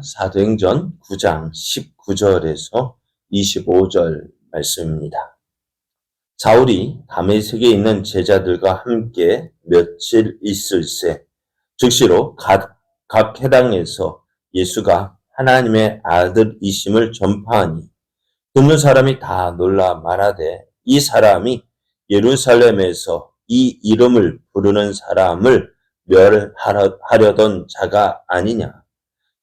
사도행전 9장 19절에서 25절 말씀입니다. 사울이 다메섹에 있는 제자들과 함께 며칠 있을새 즉시로 각 해당에서 예수가 하나님의 아들이심을 전파하니 듣는 사람이 다 놀라 말하되 이 사람이 예루살렘에서 이 이름을 부르는 사람을 멸하려던 자가 아니냐.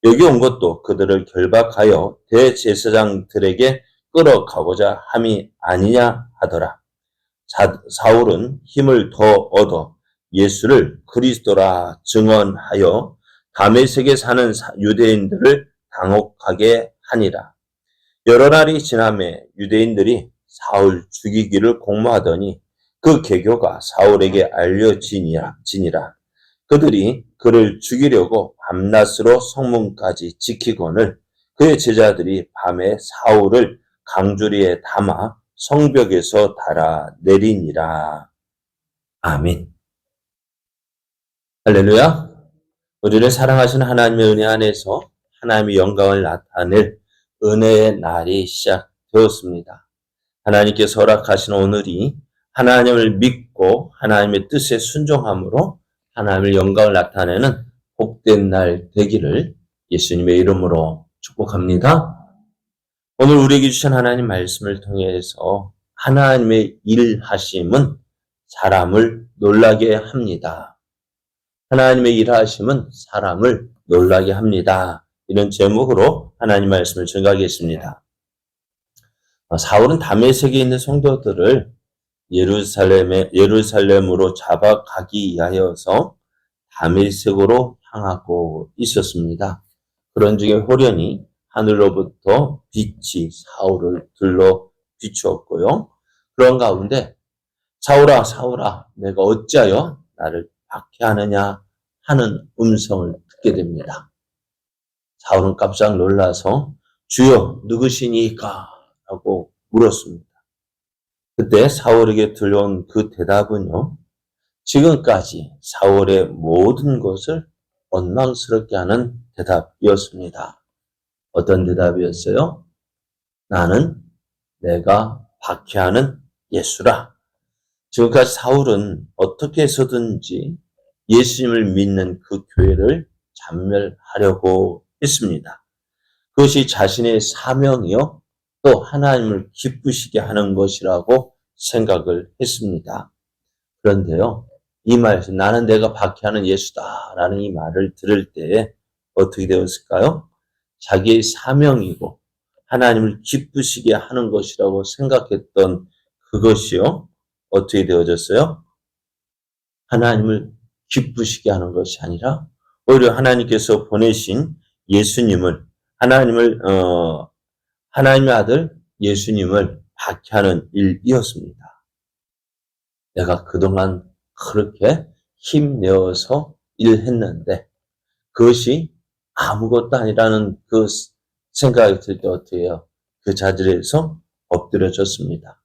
여기 온 것도 그들을 결박하여 대제사장들에게 끌어가고자 함이 아니냐 하더라. 사울은 힘을 더 얻어 예수를 그리스도라 증언하여 다메섹에 사는 유대인들을 당혹하게 하니라. 여러 날이 지나매 유대인들이 사울 죽이기를 공모하더니 그 계교가 사울에게 알려지니라. 그들이 그를 죽이려고 밤낮으로 성문까지 지키거늘 그의 제자들이 밤에 사울을 강주리에 담아 성벽에서 달아 내리니라. 아멘. 할렐루야. 우리를 사랑하시는 하나님의 은혜 안에서 하나님의 영광을 나타낼 은혜의 날이 시작되었습니다. 하나님께서 허락하신 오늘이 하나님을 믿고 하나님의 뜻에 순종함으로 하나님의 영광을 나타내는 복된 날 되기를 예수님의 이름으로 축복합니다. 오늘 우리에게 주신 하나님 말씀을 통해서 하나님의 일하심은 사람을 놀라게 합니다. 하나님의 일하심은 사람을 놀라게 합니다. 이런 제목으로 하나님 말씀을 전가하겠습니다. 사울은 다메섹에 있는 성도들을 예루살렘으로 잡아가기 위하여서 다메섹으로 향하고 있었습니다. 그런 중에 호련히 하늘로부터 빛이 사울을 둘러 비추었고요. 그런 가운데 사울아 사울아 내가 어찌하여 나를 박해하느냐 하는 음성을 듣게 됩니다. 사울은 깜짝 놀라서 주여 누구시니까? 라고 물었습니다. 그때 사울에게 들려온 그 대답은요. 지금까지 사울의 모든 것을 원망스럽게 하는 대답이었습니다. 어떤 대답이었어요? 나는 내가 박해하는 예수라. 지금까지 사울은 어떻게 해서든지 예수님을 믿는 그 교회를 잔멸하려고 했습니다. 그것이 자신의 사명이요. 또 하나님을 기쁘시게 하는 것이라고 생각을 했습니다. 그런데요. 이 말에서 나는 내가 박해하는 예수다라는 이 말을 들을 때에 어떻게 되었을까요? 자기의 사명이고 하나님을 기쁘시게 하는 것이라고 생각했던 그것이요. 어떻게 되어졌어요? 하나님을 기쁘시게 하는 것이 아니라 오히려 하나님께서 보내신 예수님을 하나님의 아들 예수님을 박해하는 일이었습니다. 내가 그동안 그렇게 힘내어서 일했는데 그것이 아무것도 아니라는 그 생각이 들 때 어떻게 해요? 그 자리에서 엎드려졌습니다.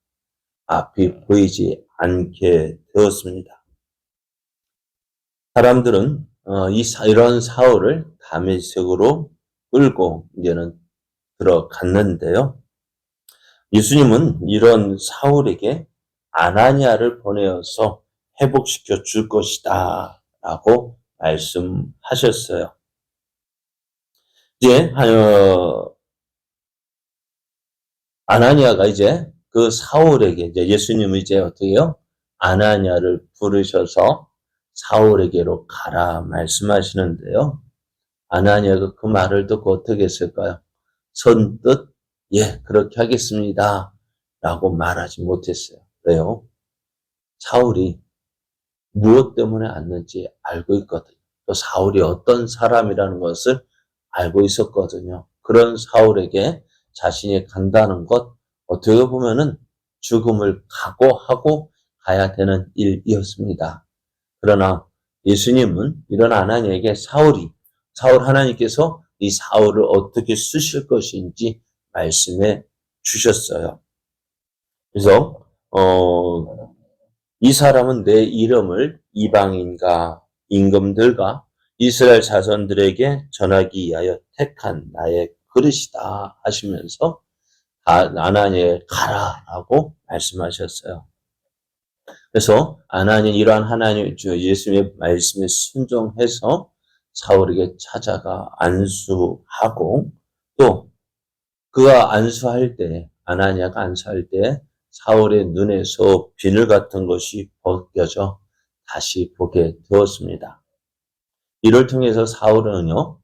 앞이 보이지 않게 되었습니다. 사람들은 이런 사울을 다메섹으로 끌고 이제는 들어갔는데요. 예수님은 이런 사울에게 아나니아를 보내어서 회복시켜 줄 것이다 라고 말씀하셨어요. 이제 아나니아가 이제 그 사울에게 이제 예수님은 이제 어떻게 해요? 아나니아를 부르셔서 사울에게로 가라 말씀하시는데요. 아나니아가 그 말을 듣고 어떻게 했을까요? 선뜻 예 그렇게 하겠습니다 라고 말하지 못했어요. 왜요? 사울이 무엇 때문에 왔는지 알고 있거든요. 또 사울이 어떤 사람이라는 것을 알고 있었거든요. 그런 사울에게 자신이 간다는 것 어떻게 보면은 죽음을 각오하고 가야 되는 일이었습니다. 그러나 예수님은 이런 아나니아에게 사울 하나님께서 이 사울을 어떻게 쓰실 것인지 말씀해 주셨어요. 그래서 이 사람은 내 이름을 이방인과 임금들과 이스라엘 자손들에게 전하기 위하여 택한 나의 그릇이다 하시면서 아나니에 가라라고 말씀하셨어요. 그래서 아나니 이러한 하나님 주 예수님의 말씀에 순종해서 사울에게 찾아가 안수하고 또 그가 안수할 때 아나니아가 안수할 때 사울의 눈에서 비늘 같은 것이 벗겨져 다시 보게 되었습니다. 이를 통해서 사울은요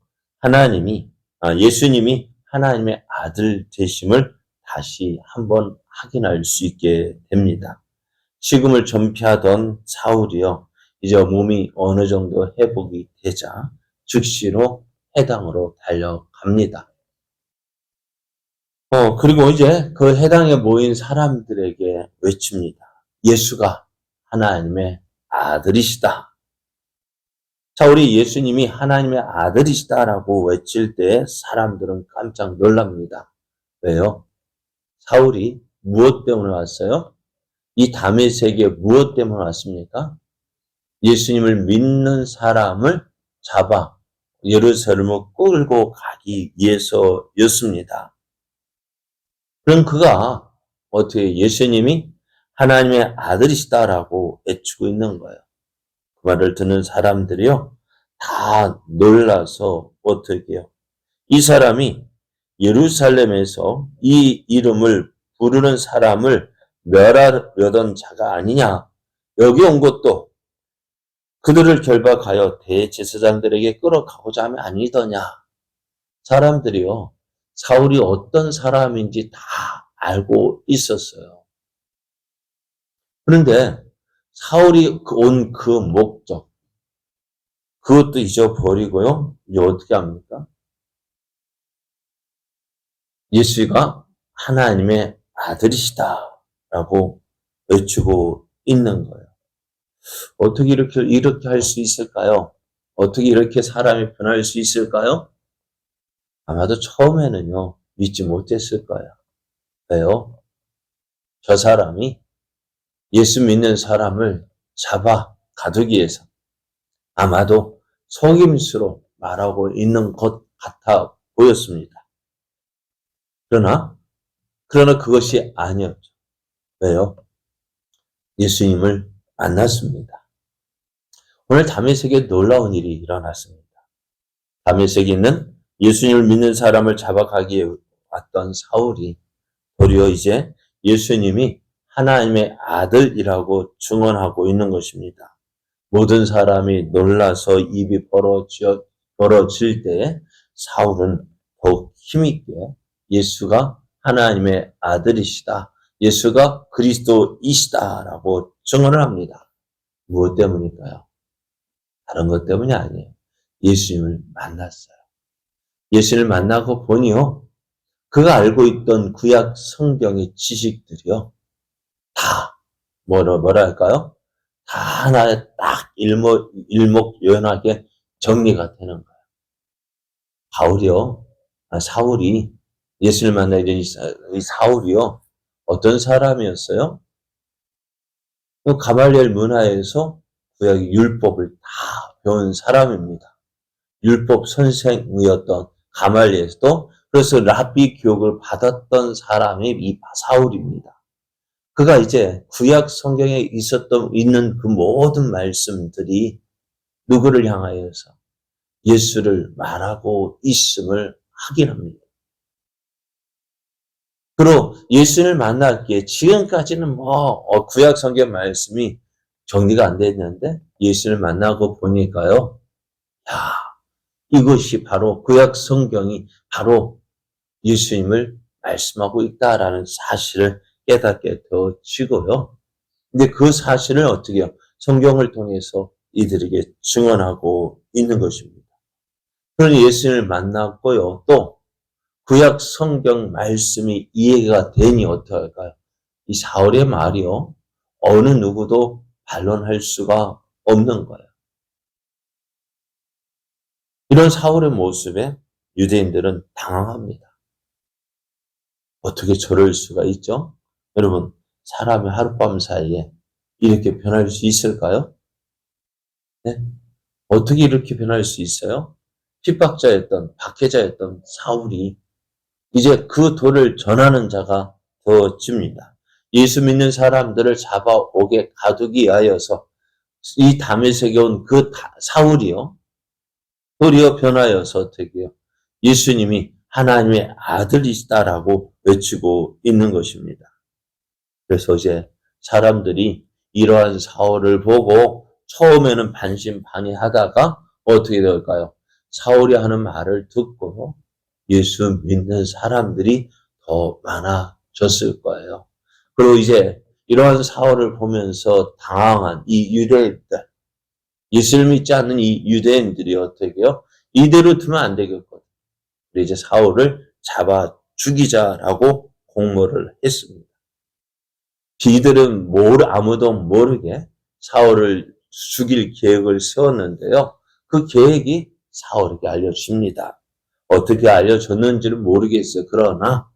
예수님이 하나님의 아들 되심을 다시 한번 확인할 수 있게 됩니다. 식음을 전폐하던 사울이요 이제 몸이 어느 정도 회복이 되자 즉시로 해당으로 달려갑니다. 그리고 이제 그 해당에 모인 사람들에게 외칩니다. 예수가 하나님의 아들이시다. 자, 우리 예수님이 하나님의 아들이시다라고 외칠 때 사람들은 깜짝 놀랍니다. 왜요? 사울이 무엇 때문에 왔어요? 이 다메섹에 무엇 때문에 왔습니까? 예수님을 믿는 사람을 잡아 예루살렘을 끌고 가기 위해서였습니다. 그럼 그가 어떻게 예수님이 하나님의 아들이시다라고 외치고 있는 거예요. 그 말을 듣는 사람들이요 다 놀라서 어떻게 해요? 이 사람이 예루살렘에서 이 이름을 부르는 사람을 멸하려던 자가 아니냐. 여기 온 것도 그들을 결박하여 대제사장들에게 끌어가고자 함이 아니더냐. 사람들이요. 사울이 어떤 사람인지 다 알고 있었어요. 그런데 사울이 온 그 목적, 그것도 잊어버리고요. 이제 어떻게 합니까? 예수가 하나님의 아들이시다라고 외치고 있는 거예요. 어떻게 이렇게 할 수 있을까요? 어떻게 이렇게 사람이 변할 수 있을까요? 아마도 처음에는요, 믿지 못했을 거예요. 왜요? 저 사람이 예수 믿는 사람을 잡아 가두기 위해서 아마도 속임수로 말하고 있는 것 같아 보였습니다. 그러나 그것이 아니었죠. 왜요? 예수님을 만났습니다. 오늘 다메섹에 놀라운 일이 일어났습니다. 다메섹에 있는 예수님을 믿는 사람을 잡아가기에 왔던 사울이 도리어 이제 예수님이 하나님의 아들이라고 증언하고 있는 것입니다. 모든 사람이 놀라서 입이 벌어질 때 사울은 더욱 힘있게 예수가 하나님의 아들이시다. 예수가 그리스도이시다라고 증언을 합니다. 무엇 때문일까요? 다른 것 때문이 아니에요. 예수님을 만났어요. 예수님을 만나고 보니요. 그가 알고 있던 구약 성경의 지식들이요. 다 뭐랄까요? 다 하나에 딱 일목요연하게 정리가 되는 거예요. 사울이 예수를 만나게 된 이 사울이요. 어떤 사람이었어요? 가말리엘 문화에서 구약 율법을 다 배운 사람입니다. 율법 선생이었던 가말리엘도 그래서 랍비 교육을 받았던 사람이 이 사울입니다. 그가 이제 구약 성경에 있는 그 모든 말씀들이 누구를 향하여서 예수를 말하고 있음을 확인합니다. 그리고 예수를 만났기에 지금까지는 구약 성경 말씀이 정리가 안 됐는데 예수를 만나고 보니까요. 이것이 바로 구약 성경이 바로 예수님을 말씀하고 있다라는 사실을 깨닫게 되어지고요. 근데 그 사실을 어떻게 해요? 성경을 통해서 이들에게 증언하고 있는 것입니다. 그런 예수님을 만났고요. 또 구약 성경 말씀이 이해가 되니 어떻게 할까요? 이 사울의 말이요. 어느 누구도 반론할 수가 없는 거예요. 이런 사울의 모습에 유대인들은 당황합니다. 어떻게 저럴 수가 있죠? 여러분, 사람이 하룻밤 사이에 이렇게 변할 수 있을까요? 네? 어떻게 이렇게 변할 수 있어요? 핍박자였던, 박해자였던 사울이 이제 그 도를 전하는 자가 되어집니다. 예수 믿는 사람들을 잡아오게 가두기 위하여서 이 다메섹에 온 그 사울이요. 도리어 변하여서 어떻게 해요? 예수님이 하나님의 아들이시다라고 외치고 있는 것입니다. 그래서 이제 사람들이 이러한 사울을 보고 처음에는 반신반의하다가 어떻게 될까요? 사울이 하는 말을 듣고 예수 믿는 사람들이 더 많아졌을 거예요. 그리고 이제 이러한 사울을 보면서 당황한 이 유대인들, 예수를 믿지 않는 이 유대인들이 어떻게 해요? 이대로 두면 안 되겠거든. 그래서 이제 사울을 잡아 죽이자라고 공모를 했습니다. 이들은 아무도 모르게 사울을 죽일 계획을 세웠는데요. 그 계획이 사울에게 알려집니다. 어떻게 알려졌는지는 모르겠어요. 그러나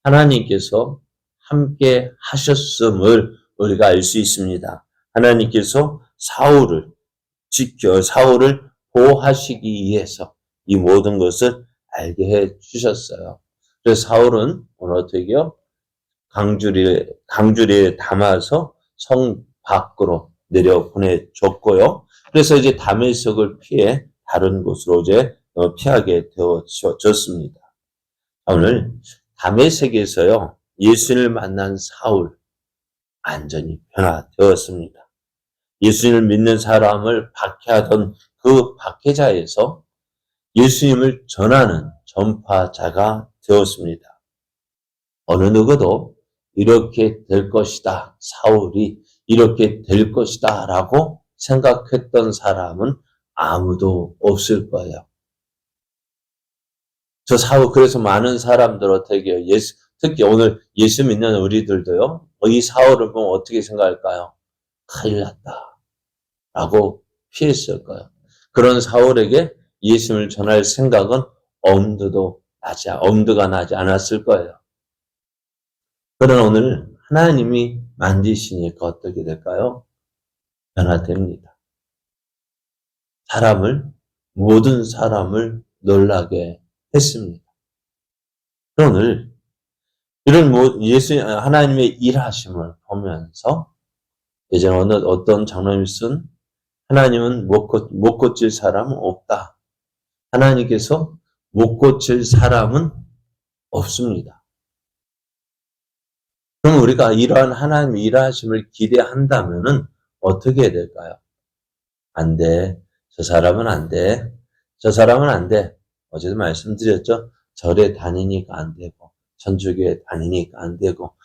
하나님께서 함께 하셨음을 우리가 알 수 있습니다. 하나님께서 사울을 보호하시기 위해서 이 모든 것을 알게 해 주셨어요. 그래서 사울은 오늘 어떻게 해요? 강주리에 담아서 성 밖으로 내려 보내줬고요. 그래서 이제 다메섹을 피해 다른 곳으로 이제 피하게 되어졌습니다. 오늘 다메섹에서요, 예수님을 만난 사울 완전히 변화되었습니다. 예수님을 믿는 사람을 박해하던 그 박해자에서 예수님을 전하는 전파자가 되었습니다. 어느 누구도 이렇게 될 것이다. 사울이 이렇게 될 것이다. 라고 생각했던 사람은 아무도 없을 거예요. 그래서 많은 사람들 어떻게 해요? 특히 오늘 예수 믿는 우리들도요, 이 사울을 보면 어떻게 생각할까요? 큰일 났다. 라고 피했을 거예요. 그런 사울에게 예수님을 전할 생각은 엄두가 나지 않았을 거예요. 그러나 오늘 하나님이 만지시니까 어떻게 될까요? 변화됩니다. 모든 사람을 놀라게 했습니다. 오늘 이런 하나님의 일하심을 보면서 예전에 어떤 장로님이 쓴 하나님은 못 고칠 사람은 없다. 하나님께서 못 고칠 사람은 없습니다. 그럼 우리가 이러한 하나님의 일하심을 기대한다면은 어떻게 해야 될까요? 안 돼. 저 사람은 안 돼. 저 사람은 안 돼. 어제도 말씀드렸죠? 절에 다니니까 안 되고, 천주교에 다니니까 안 되고,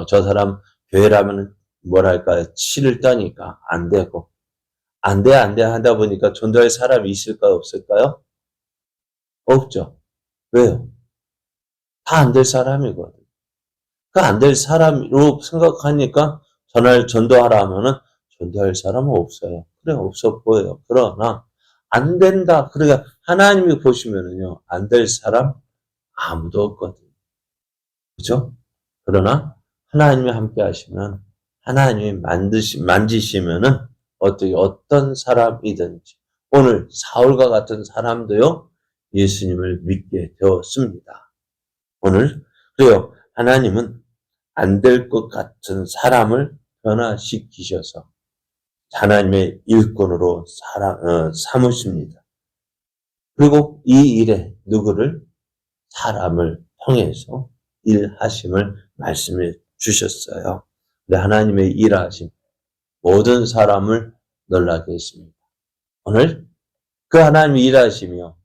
저 사람 교회라면 뭐랄까요? 치를 떠니까 안 되고, 안 돼 하다 보니까 전도할 사람이 있을까요? 없을까요? 없죠. 왜요? 다 안 될 사람이거든. 그 안 될 사람으로 생각하니까 전도하라 하면은 전도할 사람은 없어요. 그래, 없어 보여요. 그러나 안 된다. 그러니까 하나님이 보시면은요, 안 될 사람 아무도 없거든요. 그죠? 그러나 하나님이 함께 하시면 하나님이 만지시면은 어떤 사람이든지 오늘 사울과 같은 사람도요, 예수님을 믿게 되었습니다. 오늘 그래요. 하나님은 안 될 것 같은 사람을 변화시키셔서 하나님의 일꾼으로 삼으십니다. 그리고 이 일에 사람을 통해서 일하심을 말씀해 주셨어요. 근데 하나님의 일하심, 모든 사람을 놀라게 했습니다. 오늘 그 하나님의 일하심이요.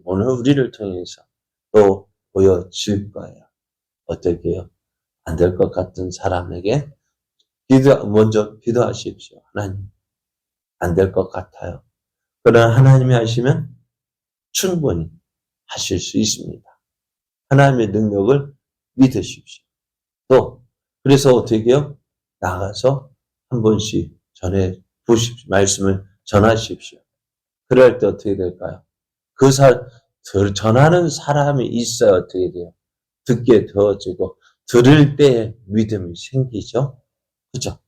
오늘 우리를 통해서 또 보여질 거예요. 어떻게 해요? 안 될 것 같은 사람에게 먼저 기도하십시오. 하나님, 안 될 것 같아요. 그러나 하나님이 하시면 충분히 하실 수 있습니다. 하나님의 능력을 믿으십시오. 그래서 어떻게 해요? 나가서 한 번씩 말씀을 전하십시오. 그럴 때 어떻게 될까요? 전하는 사람이 있어야 어떻게 돼요? 듣게 되어지고, 들을 때 믿음이 생기죠? 그죠?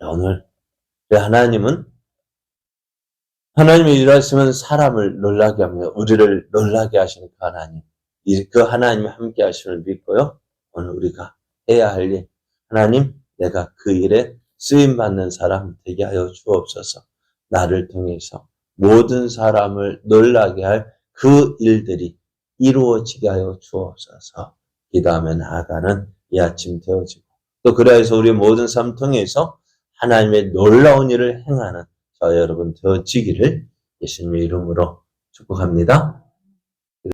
오늘, 하나님은 하나님의 일하시면 사람을 놀라게 하며 우리를 놀라게 하시는 그 하나님, 그 하나님이 함께 하심을 믿고요. 오늘 우리가 해야 할 일, 하나님, 내가 그 일에 쓰임받는 사람 되게 하여 주옵소서. 나를 통해서 모든 사람을 놀라게 할 그 일들이 이루어지게 하여 주옵소서. 기도하며 나아가는 이 아침 되어지고, 또 그래 해서 우리 모든 삶 통해서 하나님의 놀라운 일을 행하는 저 여러분 되어지기를 예수님의 이름으로 축복합니다.